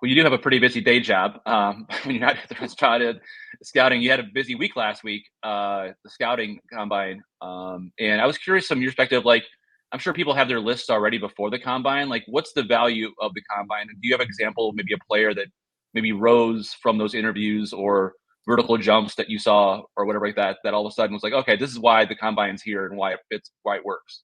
Well, you do have a pretty busy day job. When you're not started scouting, you had a busy week last week, the scouting combine. And I was curious from your perspective, like, I'm sure people have their lists already before the combine. Like, what's the value of the combine? And do you have an example, maybe a player that maybe rose from those interviews or vertical jumps that you saw or whatever like that, that all of a sudden was like, okay, this is why the combine's here and why it fits, why it works.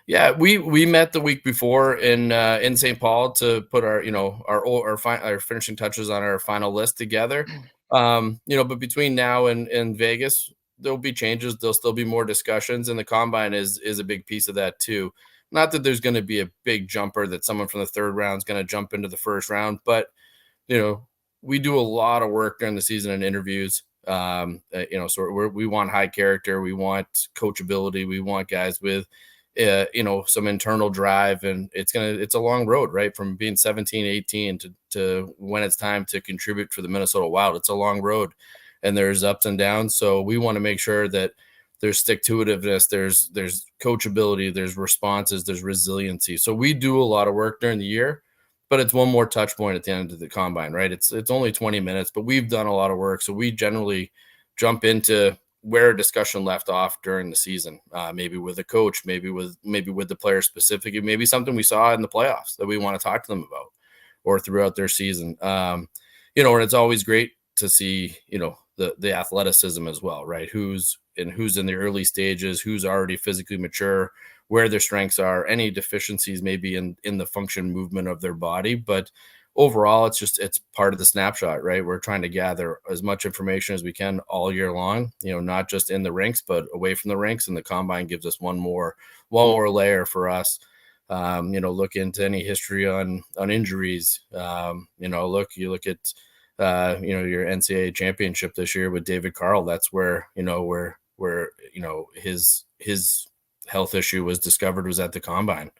Yeah, we met the week before in St. Paul to put our our finishing touches on our final list together. But between now and Vegas, there'll be changes. There'll still be more discussions, and the combine is a big piece of that too. Not that there's going to be a big jumper that someone from the third round is going to jump into the first round, but we do a lot of work during the season and interviews. So we want high character, we want coachability, we want guys with some internal drive, and it's a long road, right? From being 17, 18 to when it's time to contribute for the Minnesota Wild. It's a long road and there's ups and downs. So we want to make sure that there's stick-to-itiveness, there's coachability, there's responses, there's resiliency. So we do a lot of work during the year, but it's one more touch point at the end of the combine, right? It's only 20 minutes, but we've done a lot of work. So we generally jump into where a discussion left off during the season, maybe with a coach, maybe with the player specifically, maybe something we saw in the playoffs that we want to talk to them about, or throughout their season. And it's always great to see, the athleticism as well, right? Who's in the early stages, who's already physically mature, where their strengths are, any deficiencies maybe in the function movement of their body. But overall, it's part of the snapshot, right? We're trying to gather as much information as we can all year long, not just in the rinks, but away from the rinks. And the combine gives us one more layer for us. Look into any history on injuries. You look at your NCAA championship this year with David Carl. That's where his health issue was discovered, was at the combine.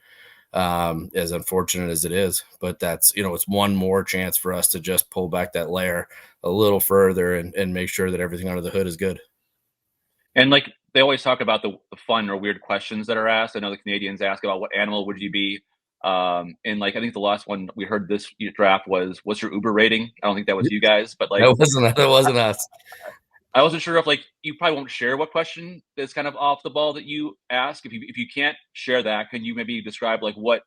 As unfortunate as it is, but that's, it's one more chance for us to just pull back that layer a little further and make sure that everything under the hood is good. And like they always talk about the fun or weird questions that are asked. I know the Canadians ask about what animal would you be? And like I think the last one we heard this draft was, what's your Uber rating? I don't think that was you guys, but like that wasn't us. I wasn't sure if like you probably won't share what question is kind of off the ball that you ask. If you can't share that, can you maybe describe like what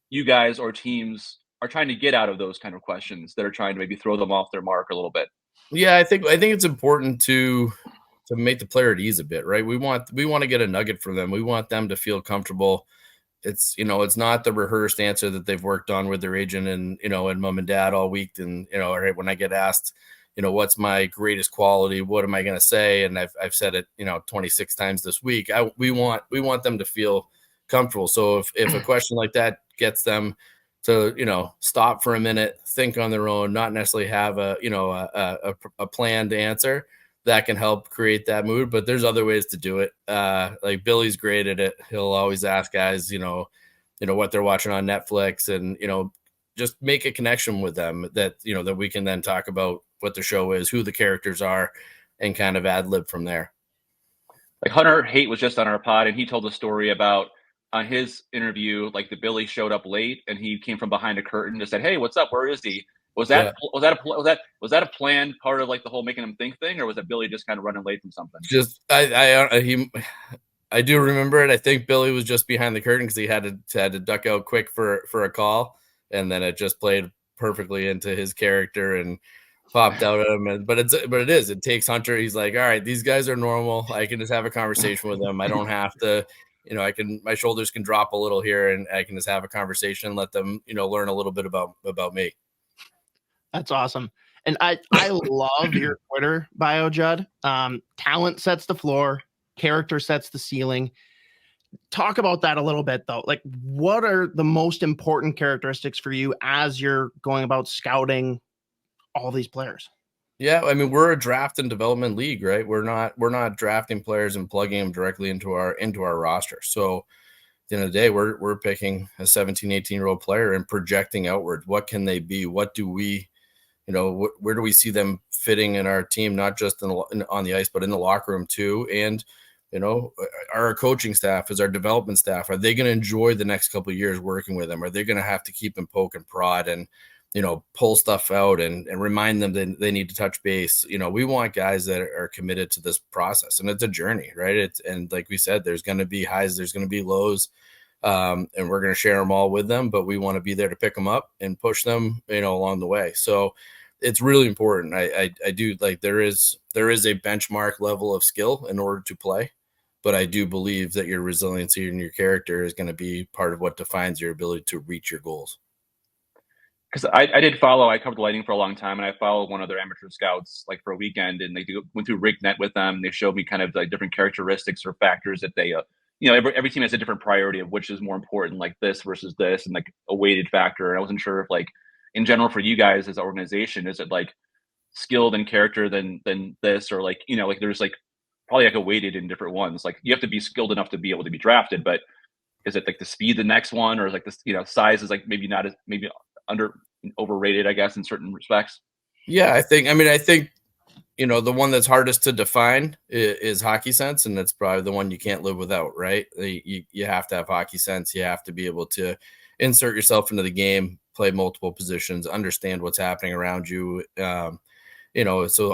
you guys or teams are trying to get out of those kind of questions that are trying to maybe throw them off their mark a little bit? Yeah, I think it's important to make the player at ease a bit, right? We want to get a nugget from them. We want them to feel comfortable. It's not the rehearsed answer that they've worked on with their agent and mom and dad all week. And all right, when I get asked, what's my greatest quality, what am I going to say? And I've said it 26 times this week. We want them to feel comfortable. So if a question like that gets them to stop for a minute, think on their own, not necessarily have a planned answer, that can help create that mood. But there's other ways to do it. Like Billy's great at it. He'll always ask guys what they're watching on Netflix, and just make a connection with them that that we can then talk about what the show is, who the characters are, and kind of ad lib from there. Like Hunter Haight was just on our pod, and he told a story about on his interview, like the Billy showed up late and he came from behind a curtain and just said, "Hey, what's up? Where is he?" Was that a planned part of like the whole making him think thing, or was it Billy just kind of running late from something? Just I do remember it. I think Billy was just behind the curtain because he had to duck out quick for a call, and then it just played perfectly into his character and popped out at him. But it takes Hunter. He's like, all right, these guys are normal. I can just have a conversation with them. I don't have to, my shoulders can drop a little here and I can just have a conversation, let them, learn a little bit about me. That's awesome. And I love your Twitter bio, Judd. Talent sets the floor, character sets the ceiling. Talk about that a little bit, though. Like, what are the most important characteristics for you as you're going about scouting all these players? Yeah, I mean, we're a draft and development league, right? We're not drafting players and plugging them directly into our roster. So at the end of the day, we're picking a 17, 18-year-old player and projecting outward. What can they be? What do we, where do we see them fitting in our team, not just on the ice, but in the locker room too? And, our coaching staff, is our development staff, are they going to enjoy the next couple of years working with them? Are they going to have to keep and poke and prod? And, pull stuff out and remind them that they need to touch base. We want guys that are committed to this process, and it's a journey, right? And like we said, there's going to be highs, there's going to be lows, and we're going to share them all with them, but we want to be there to pick them up and push them, along the way. So it's really important. I do, like, there is a benchmark level of skill in order to play, but I do believe that your resiliency and your character is going to be part of what defines your ability to reach your goals. Because I covered the Lightning for a long time, and I followed one of their amateur scouts like for a weekend, and went through Rink net with them. They showed me kind of like different characteristics or factors that they, every team has a different priority of which is more important, like this versus this, and like a weighted factor. And I wasn't sure if, like, in general for you guys as an organization, is it like skilled and character than this, or like, like there's like probably like a weighted in different ones. Like you have to be skilled enough to be able to be drafted, but is it like the speed the next one, or like this, size is like maybe not as maybe overrated, I guess, in certain respects? Yeah, I think the one that's hardest to define is hockey sense, and that's probably the one you can't live without, right? You have to have hockey sense. You have to be able to insert yourself into the game, play multiple positions, understand what's happening around you. So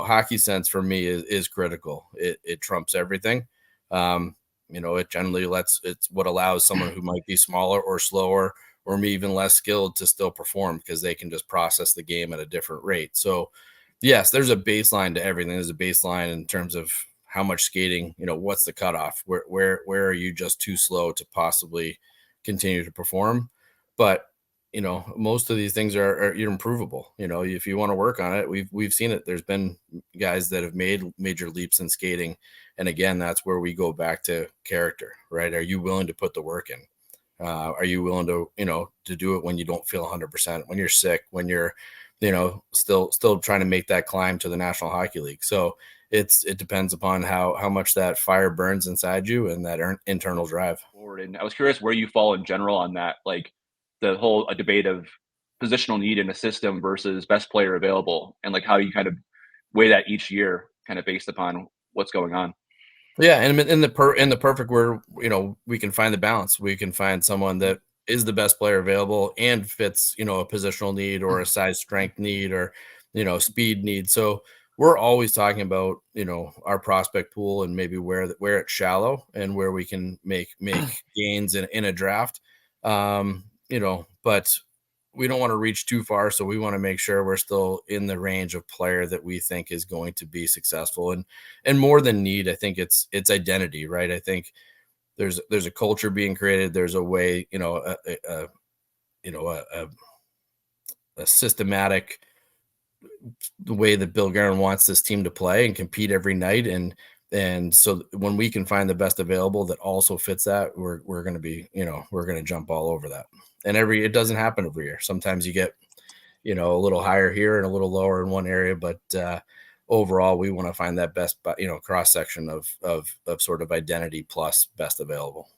hockey sense for me is critical. It trumps everything. It generally it's what allows someone who might be smaller or slower or even less skilled to still perform, because they can just process the game at a different rate. So yes, there's a baseline to everything. There's a baseline in terms of how much skating, what's the cutoff? Where are you just too slow to possibly continue to perform? But most of these things are improvable. If you want to work on it, we've seen it. There's been guys that have made major leaps in skating. And again, that's where we go back to character, right? Are you willing to put the work in? Are you willing to, to do it when you don't feel 100%, when you're sick, when you're, still trying to make that climb to the National Hockey League? So it depends upon how much that fire burns inside you and that internal drive. And I was curious where you fall in general on that, like the whole debate of positional need in a system versus best player available, and like how you kind of weigh that each year, kind of based upon what's going on. Yeah, and in the perfect where we can find the balance. We can find someone that is the best player available and fits a positional need or a size strength need or speed need. So we're always talking about our prospect pool and maybe where it's shallow and where we can make gains in a draft. But we don't want to reach too far, so we want to make sure we're still in the range of player that we think is going to be successful. And more than need, I think it's identity, right? I think there's a culture being created. There's a way, a systematic way that Bill Guerin wants this team to play and compete every night. And so when we can find the best available that also fits that, we're going to be, we're going to jump all over that. And it doesn't happen every year. Sometimes you get, a little higher here and a little lower in one area, but overall we want to find that best, cross section of sort of identity plus best available.